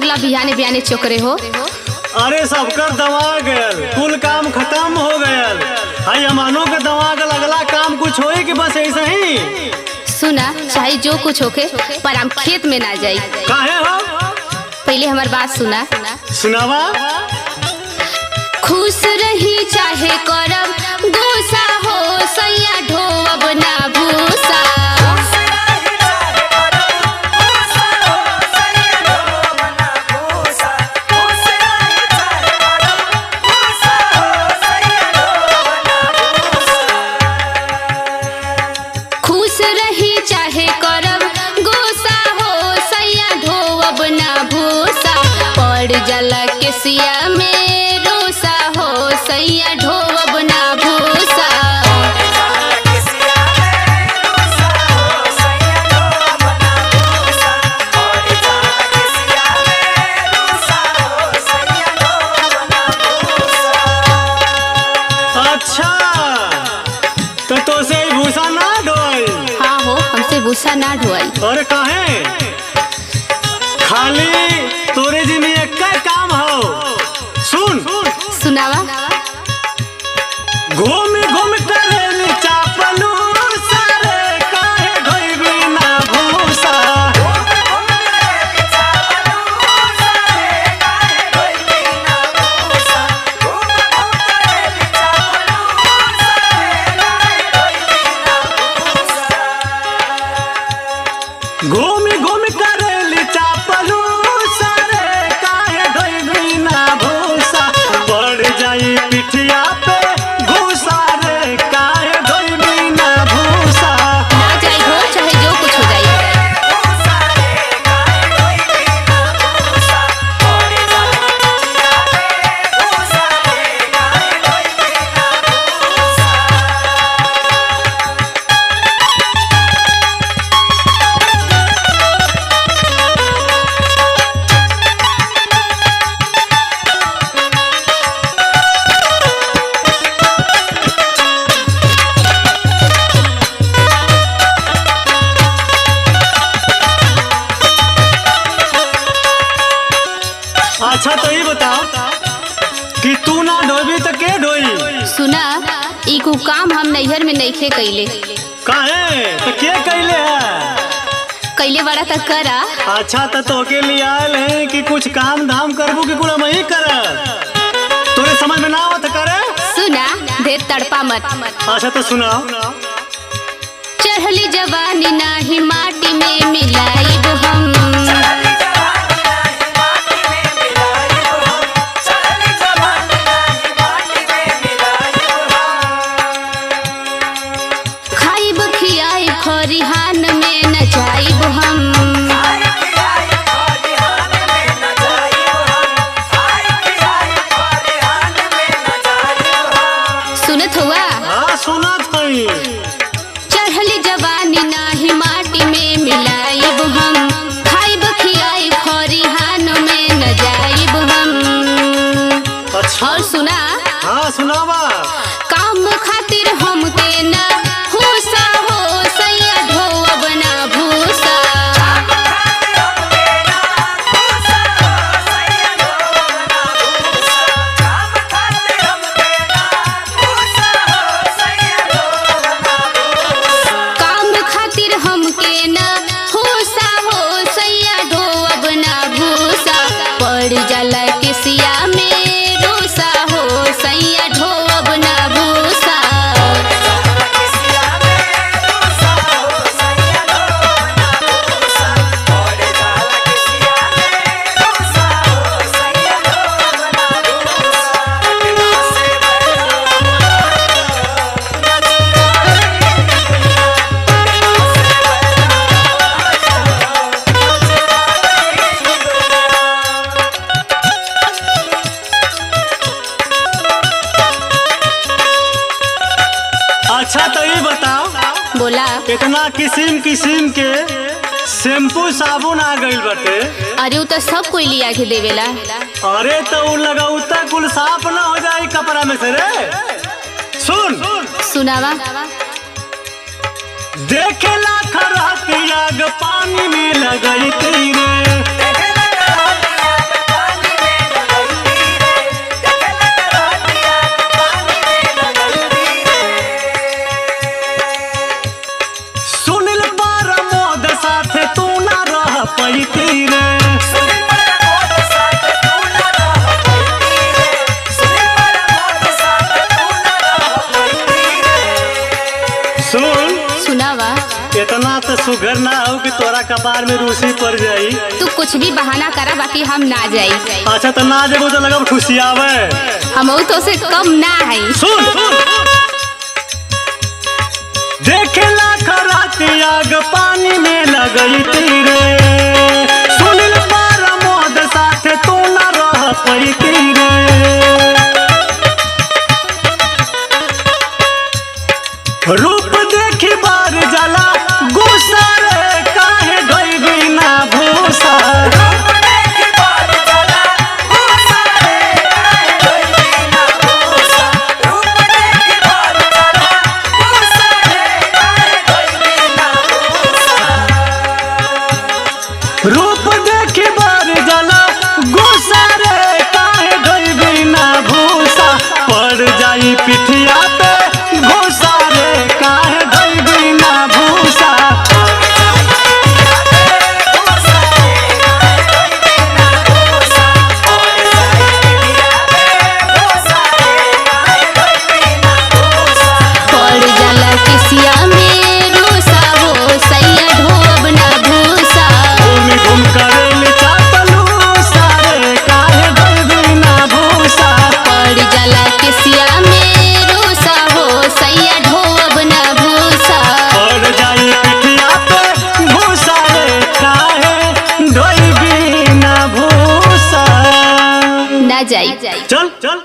लगला बिहाने बिहाने चोकरे हो? अरे सबकर दवा गयल, कुल काम खत्म हो गयल। हाई अमानो के दवा का लगला काम कुछ होई कि बस ऐसा ही? सुना, चाहे जो कुछ होके पर हम खेत में ना जाई। काहे हो? पहले हमार बात सुना। सुनावा। खुश रही चाहे करब गुस्सा हो सैया ढोब ना भूसा। खुश रही चाहे करब गुस्सा हो सैया ढोब ना भूसा। पड़ जाला केसिया में रोसा हो सैया ढोब ना भूसा। अच्छा तो से भूसा ना ढोई? हाँ हो, हमसे भूसा ना ढोई। अरे काहे? खाली तोरे जी में एक काम हो। सुन सुनावा। घूम घूम करे चापलू सारे काहे ढोई ना भूसा। घूम घूम करे चापलू सारे काहे ढोई ना भूसा। बढ़ जाई पिठिया पे भूसा रे काहे ढोई ना भूसा। ना जाई हो चाहे जो कुछ हो जाई। अच्छा तो ये बताओ कि तू ना ढोबी तो के ढोई? सुना, ई को काम हम नैहर में नइखे कइले। काहे तो के कैले है? कइले बड़ा तक करा। अच्छा तो के लिए आयल है कि कुछ काम धाम करबू कि कुल मैं ही कर? तोरे समझ में ना आवत करे? सुना, ढेर तड़पा मत। अच्छा तो सुनाओ। चढ़ली जवानी नाही माटी में मिलाइब हम। खाइब खियाइब खरिहान में न जाइब हम। सुनत हुआ? हाँ सुनत हई। चढ़ली जवानी नाही माटी में मिलाइब हम। खाइब खियाइब खरिहान में न जाइब हम। अच्छा और सुना, हाँ सुनावा। काम खातिर हमके ना भूसा हो सैया ढोब ना भूसा। काम खातिर हमके ना भूसा हो सैया ढोब ना भूसा। पड़ जाला केसिया में रोसा हो सैया ढोब ना भूसा। अच्छा तो ये बताओ, बोला। कितना किस्म किस्म के शैम्पू साबुन आ गइल बाटे। अरे उ तो सब कोई लिया के देवेला। अरे तो उ लगाउता कुल साफ ना हो जाए कपड़ा में से रे। सुन सुनावा। देखेला खराती आग पानी में लगई रे। कपार में रूसी पड़ जाई। तू कुछ भी बहाना करा बाकी हम ना जाई। अच्छा तो ना जेबो तो लगब ठुसियावे। हम तो से कम ना है। सुन देखेला खराती आग पानी में लगई तीरे, सुनिल बार मोद साथे तू न रह पई तीरे। रूप देखी बार जला गुस्सा रे काहे गई बिना भूसा। रूप देखी बार जला गुस्सा रे काहे गई बिना भूसा। पड़ जाई पिठिया पे घूसा रे काहे गई बिना भूसा। पड़ जाला किसिया में रूसा हो सैया ढोब ना भूसा। घूम घूम करेली चापलू सारे काहे गई बिना भूसा। पड़ जाला किसिया में रूसा हो सैया ढोब ना भूसा। पड़ जाई पिठिया पे भूसा रे काहे गई बिना भूसा। ना जाई। चल चल।